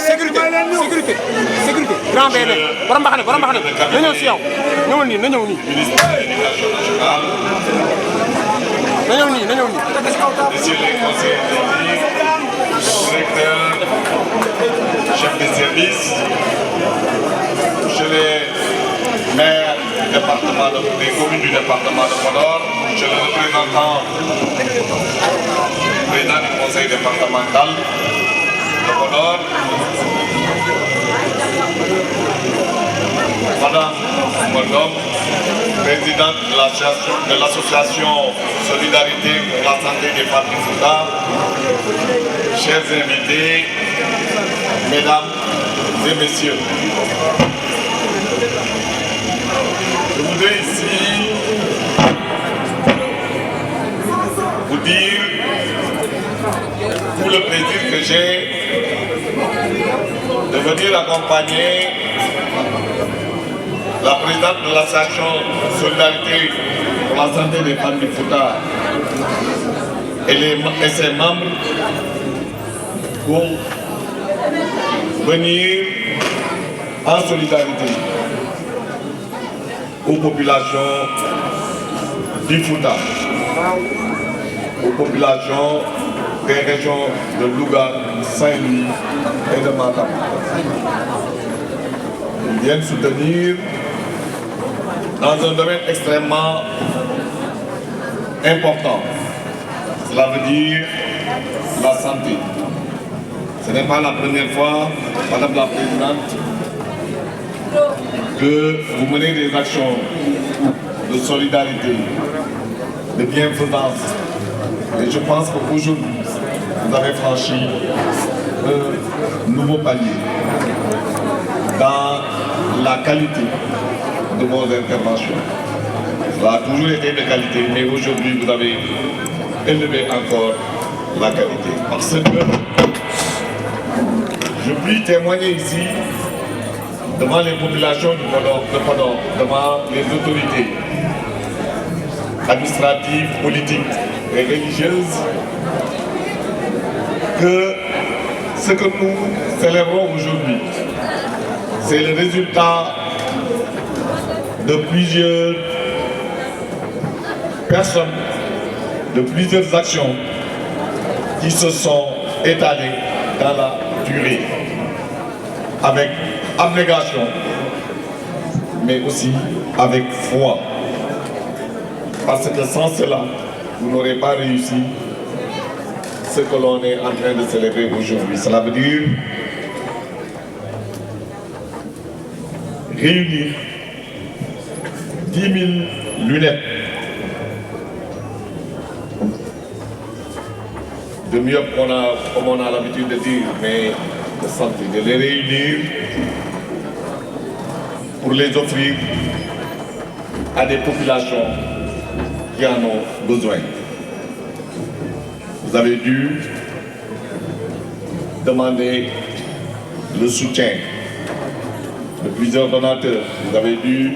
sécurité sécurité grand BD borom mbaxane na ñëw si yow ñëwal nii na ñëw nii Monsieur les conseillers directeur, chef de service, monsieur les maires des communes du département de Podor, monsieur le représentant, président du conseil départemental de Podor, madame Mondom, présidente de l'association Solidarité pour la santé des femmes du Fouta, chers invités, mesdames et messieurs. Je voudrais ici vous dire tout le plaisir que j'ai de venir accompagner la présidente de l'association Solidarité pour la santé des femmes du Fouta et ses membres pour venir en solidarité aux populations du Fouta, aux populations des régions de Louga, Saint-Louis et de Matam. Ils viennent soutenir dans un domaine extrêmement important. Cela veut dire la santé. Ce n'est pas la première fois, Madame la Présidente, que vous menez des actions de solidarité, de bienfaisance. Et je pense qu'aujourd'hui, vous avez franchi un nouveau palier dans la qualité de vos interventions. Ça a toujours été de qualité, mais aujourd'hui, vous avez élevé encore la qualité. Parce que je puis témoigner ici devant les populations de Podor, devant les autorités administratives, politiques et religieuses, que ce que nous célébrons aujourd'hui, c'est le résultat de plusieurs personnes, de plusieurs actions qui se sont étalées dans la durée, avec abnégation, mais aussi avec foi. Parce que sans cela, vous n'aurez pas réussi ce que l'on est en train de célébrer aujourd'hui. Cela veut dire réunir 10 000 lunettes de mieux comme on a l'habitude de dire, mais de santé, de les réunir pour les offrir à des populations qui en ont besoin. Vous avez dû demander le soutien de plusieurs donateurs. Vous avez dû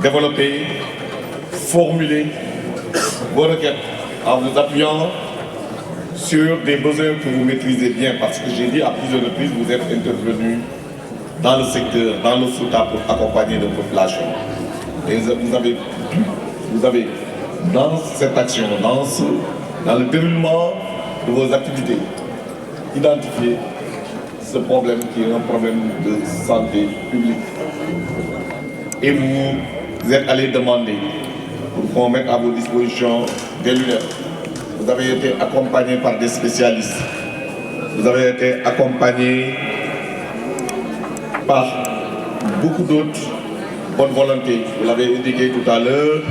développer, formuler vos requêtes en vous appuyant sur des besoins que vous maîtrisez bien, parce que j'ai dit à plusieurs reprises, vous êtes intervenu dans le secteur, dans le Fouta pour accompagner nos populations. Et vous avez dans cette action, dans le déroulement de vos activités, identifié ce problème qui est un problème de santé publique. Et vous êtes allé demander pour qu'on mette à vos dispositions des lunettes. Vous avez été accompagné par des spécialistes. Vous avez été accompagné par beaucoup d'autres bonnes volontés. Vous l'avez indiqué tout à l'heure.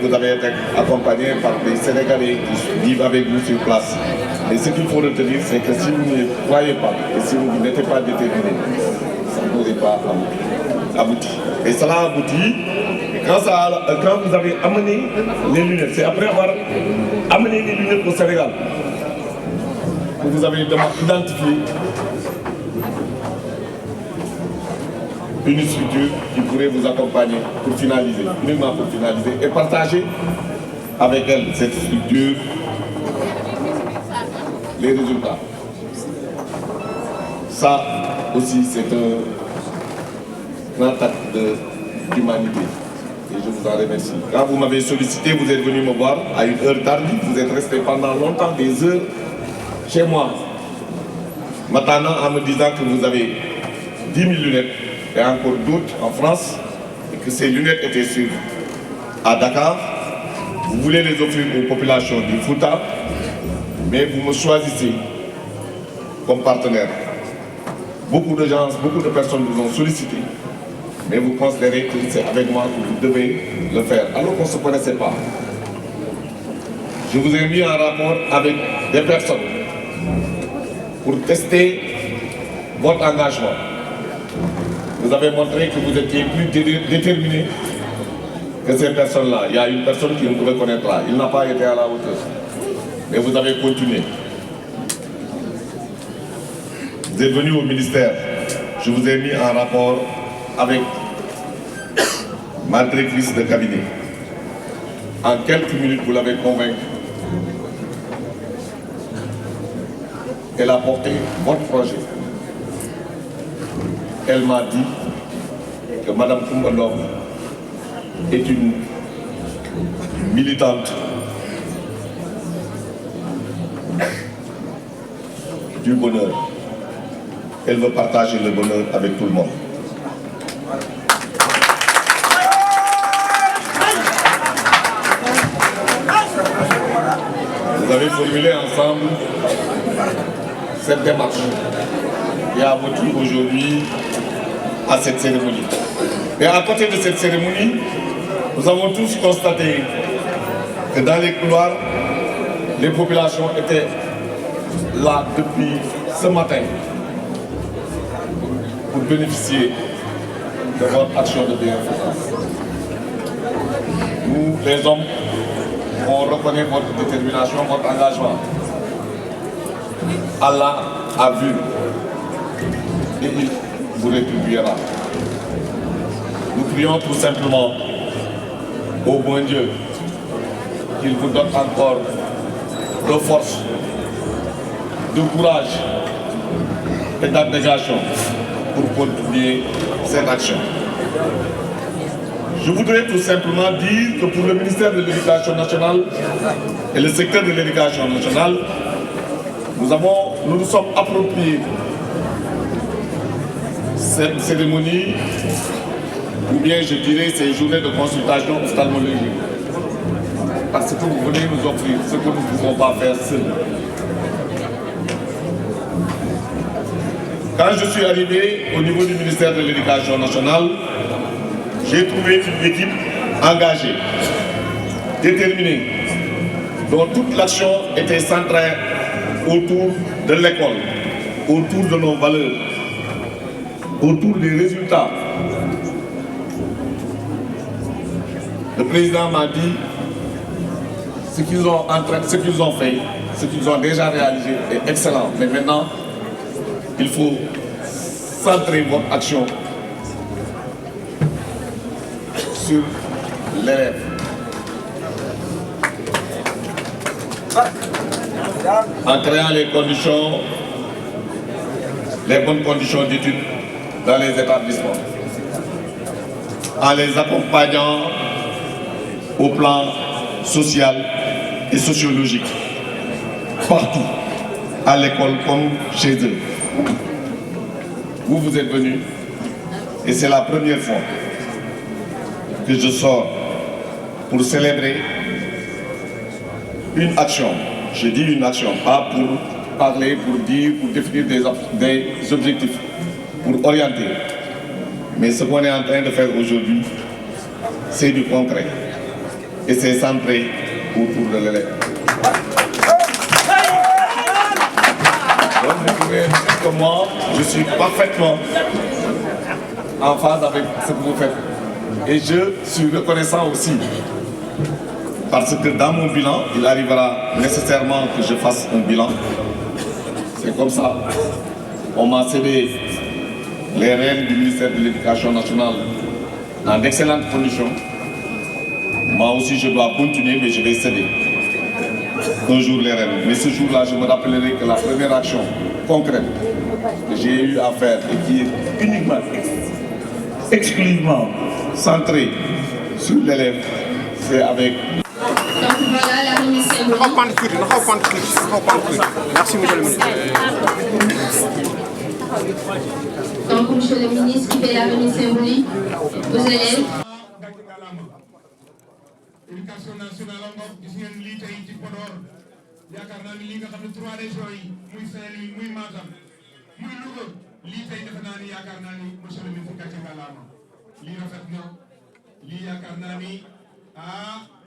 Vous avez été accompagné par des Sénégalais qui vivent avec vous sur place. Et ce qu'il faut retenir, c'est que si vous ne croyez pas et si vous n'êtes pas déterminé, ça n'aurait pas abouti. Et cela a abouti quand vous avez amené les lunettes. C'est après avoir amené les lunettes au Sénégal que vous avez identifié une structure qui pourrait vous accompagner pour finaliser, uniquement pour finaliser et partager avec elle cette structure les résultats. Ça aussi, c'est un grand acte d'humanité. Et je vous en remercie. Quand vous m'avez sollicité, vous êtes venu me voir à une heure tardive. Vous êtes resté pendant longtemps, des heures, chez moi, m'attendant en me disant que vous avez 10 000 lunettes et encore d'autres en France, et que ces lunettes étaient à Dakar. Vous voulez les offrir aux populations du Fouta, mais vous me choisissez comme partenaire. Beaucoup de gens, beaucoup de personnes vous ont sollicité, mais vous considérez que c'est avec moi que vous devez le faire, alors qu'on ne se connaissait pas. Je vous ai mis en rapport avec des personnes pour tester votre engagement. Vous avez montré que vous étiez plus déterminé que ces personnes-là. Il y a une personne qui me reconnaît là. Il n'a pas été à la hauteur. Mais vous avez continué. Vous êtes venu au ministère. Je vous ai mis en rapport avec ma directrice de cabinet. En quelques minutes, vous l'avez convaincue. Elle a porté votre projet. Elle m'a dit que Mme Coumba Ndom est une militante du bonheur. Elle veut partager le bonheur avec tout le monde. Vous avez formulé ensemble cette démarche qui a abouti aujourd'hui à cette cérémonie. Et à côté de cette cérémonie, nous avons tous constaté que dans les couloirs, les populations étaient là depuis ce matin pour bénéficier de votre action de bienfaisance. Nous, les hommes, on reconnaît votre détermination, votre engagement. Allah a vu et il vous rétribuera. Nous prions tout simplement au bon Dieu qu'il vous donne encore de force, de courage et d'abnégation pour continuer cette action. Je voudrais tout simplement dire que pour le ministère de l'Éducation nationale et le secteur de l'Éducation nationale, nous nous sommes appropriés cette cérémonie, ou bien je dirais ces journées de consultation ophtalmologique, parce que vous venez nous offrir ce que nous ne pouvons pas faire seuls. Quand je suis arrivé au niveau du ministère de l'Éducation nationale, j'ai trouvé une équipe engagée, déterminée, dont toute l'action était centrée autour de l'école, autour de nos valeurs, autour des résultats. Le président m'a dit ce qu'ils ont fait, ce qu'ils ont déjà réalisé est excellent. Mais maintenant, il faut centrer votre action sur l'élève. En créant les bonnes conditions d'études dans les établissements, en les accompagnant au plan social et sociologique, partout, à l'école comme chez eux. Vous êtes venus et c'est la première fois que je sors pour célébrer une action. Je dis une action, pas pour parler, pour dire, pour définir des objectifs, pour orienter. Mais ce qu'on est en train de faire aujourd'hui, c'est du concret. Et c'est centré autour de l'élève. Donc vous pouvez dire que moi, je suis parfaitement en phase avec ce que vous faites. Et je suis reconnaissant aussi. Parce que dans mon bilan, il arrivera nécessairement que je fasse un bilan. C'est comme ça. On m'a cédé les rênes du ministère de l'Éducation nationale dans d'excellentes conditions. Moi aussi, je dois continuer, mais je vais céder. un jour les rênes. Mais ce jour-là, je me rappellerai que la première action concrète que j'ai eu à faire et qui est uniquement, exclusivement centrée sur l'élève, c'est avec... Donc voilà la remise symbolique. Merci, monsieur le ministre. Donc, monsieur le ministre, qui fait la remise symbolique aux élèves. Éducation nationale a ngoog gis ngeen lii tey ci Podor yaakaar naa ni li nga xam ne 3 régions yi muy Saint-Louis muy Matam muy Louga lii tey defe naa ni yaakaar naa ni monsieur le ministre gàcce ngalaama lii rafet na lii yaakaar naa ni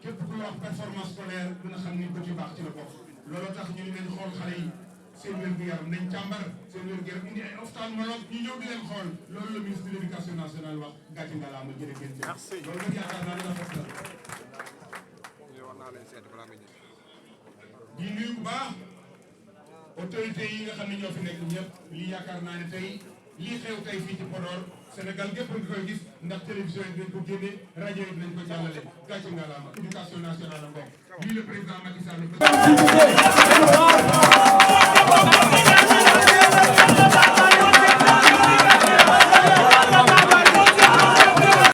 képp kuy wax performance scolaire dina xam ni bët yu baax ci la bokk looloo tax ñu leen xool xale yi seen wér-gu-yaram nañ càmbar seen wér-gu-yaram indi ay ophtalmologue ñu ñëw di leen xool loolu la ministre de l'éducation nationale wax gàcce ngalaama jërëjëf loolu nag yaakaar naa ni rafet na di nuyu bu baax autorité yi nga xam ne ñoo fi nekk ñëpp lii yaakaar naa ne tey lii xew tey fii ci Podor Sénégal gépp nga koy gis ndax télévision yi dinañ ko génne rajo yi dinañ ko jàllale gàcce ngalaama éducation nationale a ngoog lii le président Macky Sall